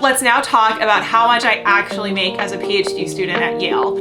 Let's now talk about how much I actually make as a PhD student at Yale.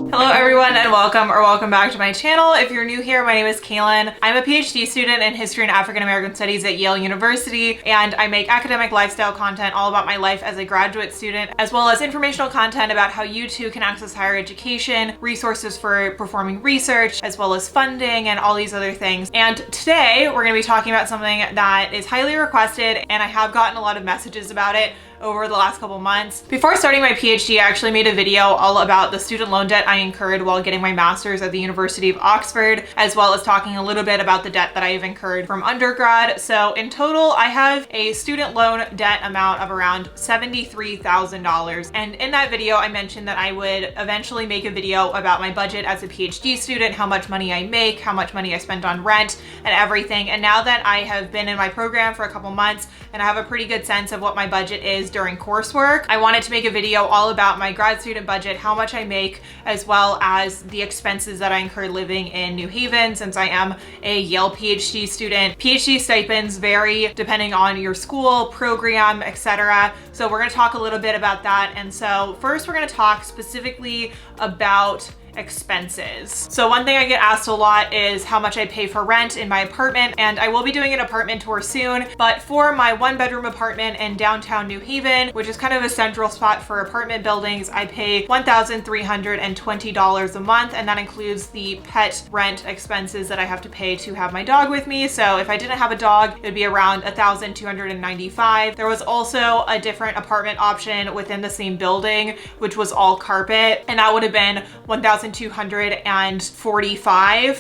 Hello everyone and welcome back to my channel. If you're new here, my name is Kaelyn. I'm a PhD student in History and African American Studies at Yale University, and I make academic lifestyle content all about my life as a graduate student, as well as informational content about how you too can access higher education, resources for performing research, as well as funding and all these other things. And today we're going to be talking about something that is highly requested, and I have gotten a lot of messages about it over the last couple months. Before starting my PhD, I actually made a video all about the student loan debt I incurred while getting my master's at the University of Oxford, as well as talking a little bit about the debt that I have incurred from undergrad. So in total, I have a student loan debt amount of around $73,000. And in that video, I mentioned that I would eventually make a video about my budget as a PhD student, how much money I make, how much money I spend on rent and everything. And now that I have been in my program for a couple months and I have a pretty good sense of what my budget is during coursework, I wanted to make a video all about my grad student budget, how much I make, as well as the expenses that I incur living in New Haven since I am a Yale PhD student. PhD stipends vary depending on your school, program, etc. So we're going to talk a little bit about that. And so first we're going to talk specifically about expenses. So one thing I get asked a lot is how much I pay for rent in my apartment, and I will be doing an apartment tour soon, but for my 1-bedroom apartment in downtown New Haven, which is kind of a central spot for apartment buildings, I pay $1,320 a month, and that includes the pet rent expenses that I have to pay to have my dog with me. So if I didn't have a dog, it would be around $1,295. There was also a different apartment option within the same building, which was all carpet, and that would have been $1,245,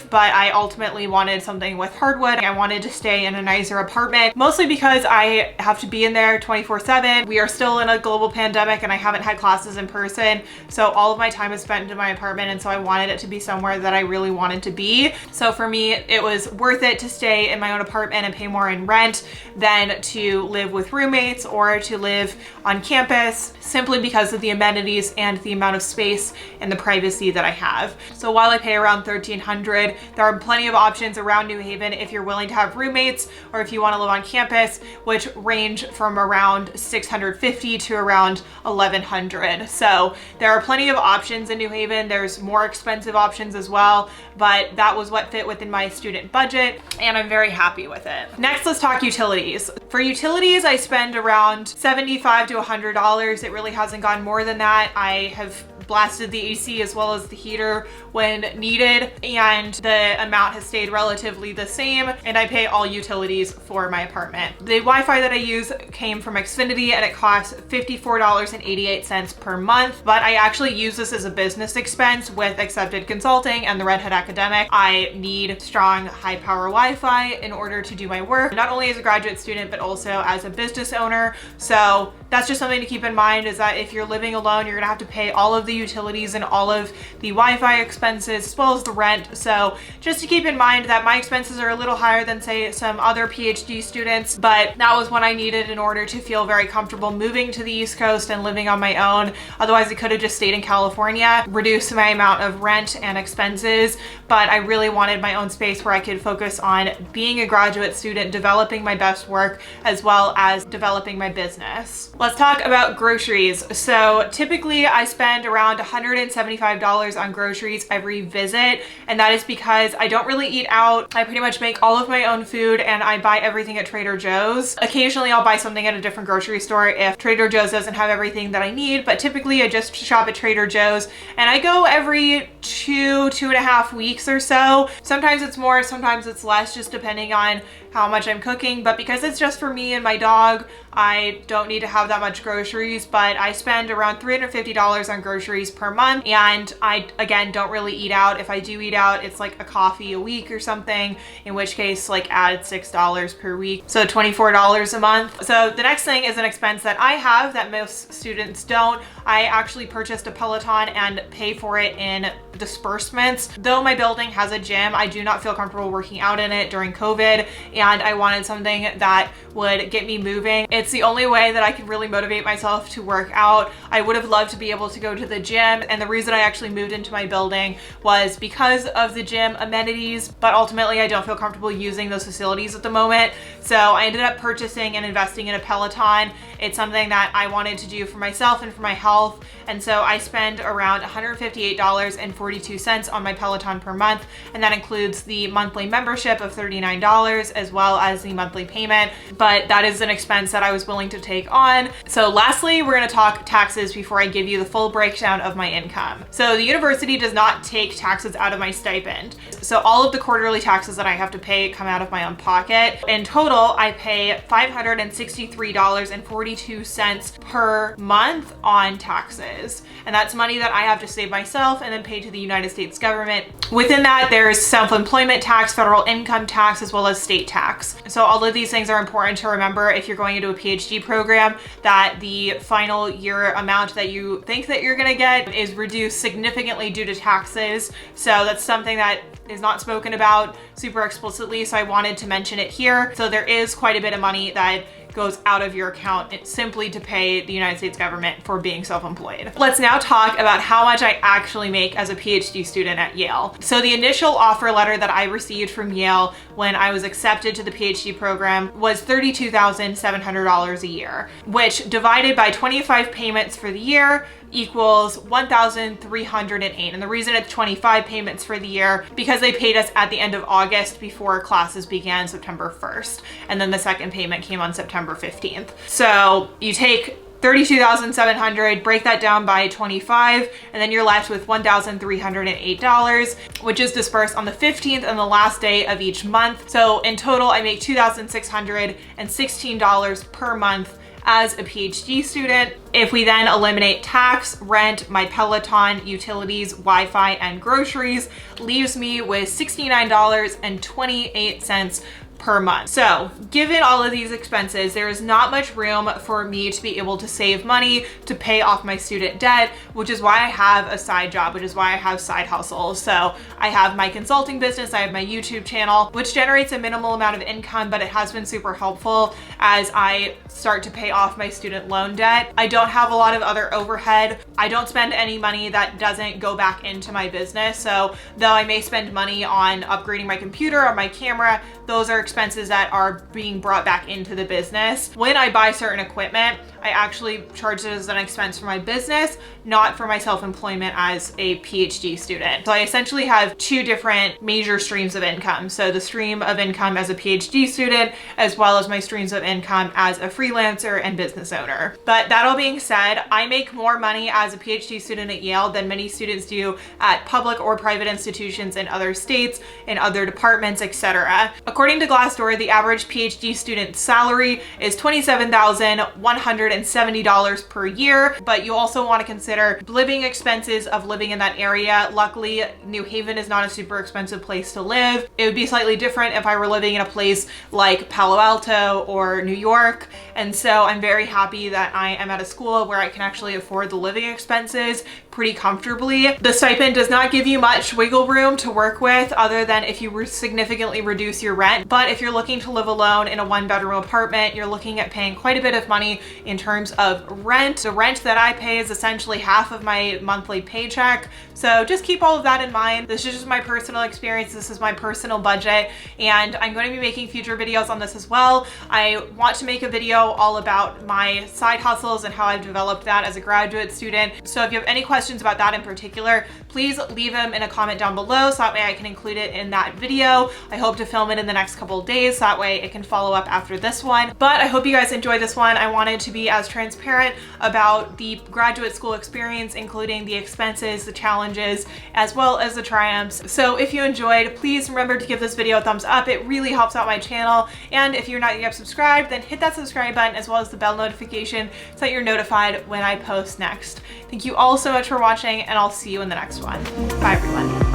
but I ultimately wanted something with hardwood. I wanted to stay in a nicer apartment, mostly because I have to be in there 24/7. We are still in a global pandemic and I haven't had classes in person, so all of my time is spent in my apartment, and so I wanted it to be somewhere that I really wanted to be. So for me, it was worth it to stay in my own apartment and pay more in rent than to live with roommates or to live on campus, simply because of the amenities and the amount of space and the privacy that I have. So while I pay around $1,300, there are plenty of options around New Haven if you're willing to have roommates or if you want to live on campus, which range from around $650 to around $1,100. So there are plenty of options in New Haven. There's more expensive options as well, but that was what fit within my student budget, and I'm very happy with it. Next, let's talk utilities. For utilities, I spend around $75 to $100. It really hasn't gone more than that. I have blasted the AC as well as the heater when needed, and the amount has stayed relatively the same, and I pay all utilities for my apartment. The Wi-Fi that I use came from Xfinity, and it costs $54.88 per month, but I actually use this as a business expense with Accepted Consulting and the Red Hat Academic. I need strong high power Wi-Fi in order to do my work, not only as a graduate student but also as a business owner. So that's just something to keep in mind, is that if you're living alone, you're gonna have to pay all of the utilities and all of the Wi-Fi expenses as well as the rent. So just to keep in mind that my expenses are a little higher than say some other PhD students, but that was what I needed in order to feel very comfortable moving to the East Coast and living on my own. Otherwise I could have just stayed in California, reduced my amount of rent and expenses, but I really wanted my own space where I could focus on being a graduate student, developing my best work, as well as developing my business. Let's talk about groceries. So typically I spend around $175 on groceries every visit, and that is because I don't really eat out. I pretty much make all of my own food, and I buy everything at Trader Joe's. Occasionally I'll buy something at a different grocery store if Trader Joe's doesn't have everything that I need, but typically I just shop at Trader Joe's, and I go every 2.5 weeks or so. Sometimes it's more, sometimes it's less, just depending on how much I'm cooking, but because it's just for me and my dog, I don't need to have that much groceries, but I spend around $350 on groceries per month, and I, again, don't really eat out. If I do eat out, it's like a coffee a week or something, in which case like add $6 per week, so $24 a month. So the next thing is an expense that I have that most students don't. I actually purchased a Peloton and pay for it in disbursements. Though my building has a gym, I do not feel comfortable working out in it during COVID, and I wanted something that would get me moving. It's the only way that I can really motivate myself to work out. I would have loved to be able to go to the gym. And the reason I actually moved into my building was because of the gym amenities, but ultimately I don't feel comfortable using those facilities at the moment. So I ended up purchasing and investing in a Peloton. It's something that I wanted to do for myself and for my health. And so I spend around $158.42 on my Peloton per month. And that includes the monthly membership of $39 as well as the monthly payment. But that is an expense that I was willing to take on. So lastly, we're gonna talk taxes before I give you the full breakdown of my income. So the university does not take taxes out of my stipend. So all of the quarterly taxes that I have to pay come out of my own pocket. In total, I pay $563.42 per month on taxes. And that's money that I have to save myself and then pay to the United States government. Within that, there's self-employment tax, federal income tax, as well as state tax. So all of these things are important to remember if you're going into a PhD program, that the final year amount that you think that you're gonna get is reduced significantly due to taxes. So that's something that is not spoken about super explicitly, so I wanted to mention it here. So there is quite a bit of money that goes out of your account simply to pay the United States government for being self-employed. Let's now talk about how much I actually make as a PhD student at Yale. So the initial offer letter that I received from Yale when I was accepted to the PhD program was $32,700 a year, which divided by 25 payments for the year equals $1,308. And the reason it's 25 payments for the year, because they paid us at the end of August before classes began September 1st. And then the second payment came on September 15th. So you take $32,700, break that down by 25, and then you're left with $1,308, which is dispersed on the 15th and the last day of each month. So in total, I make $2,616 per month as a PhD student. If we then eliminate tax, rent, my Peloton, utilities, Wi-Fi, and groceries, leaves me with $69.28 per month. So given all of these expenses, there is not much room for me to be able to save money to pay off my student debt, which is why I have a side job, which is why I have side hustles. So I have my consulting business, I have my YouTube channel, which generates a minimal amount of income, but it has been super helpful as I start to pay off my student loan debt. I don't have a lot of other overhead. I don't spend any money that doesn't go back into my business. So though I may spend money on upgrading my computer or my camera, those are expenses that are being brought back into the business. When I buy certain equipment, I actually charge it as an expense for my business, not for my self-employment as a PhD student. So I essentially have two different major streams of income. So the stream of income as a PhD student, as well as my streams of income as a freelancer and business owner. But that all being said, I make more money as a PhD student at Yale than many students do at public or private institutions in other states, in other departments, etc. According to Glassdoor, the average PhD student salary is $27,170 per year, but you also want to consider living expenses of living in that area. Luckily, New Haven is not a super expensive place to live. It would be slightly different if I were living in a place like Palo Alto or New York. And so I'm very happy that I am at a school where I can actually afford the living expenses pretty comfortably. The stipend does not give you much wiggle room to work with other than if you significantly reduce your rent. But if you're looking to live alone in a one-bedroom apartment, you're looking at paying quite a bit of money in terms of rent. The rent that I pay is essentially half of my monthly paycheck. So just keep all of that in mind. This is just my personal experience. This is my personal budget, and I'm going to be making future videos on this as well. I want to make a video all about my side hustles and how I've developed that as a graduate student. So if you have any questions about that in particular, please leave them in a comment down below so that way I can include it in that video. I hope to film it in the next couple of days so that way it can follow up after this one. But I hope you guys enjoyed this one. I wanted to be as transparent about the graduate school experience, including the expenses, the challenges, as well as the triumphs. So if you enjoyed, please remember to give this video a thumbs up. It really helps out my channel. And if you're not yet subscribed, then hit that subscribe button as well as the bell notification so that you're notified when I post next. Thank you all so much for watching, and I'll see you in the next one. Bye everyone.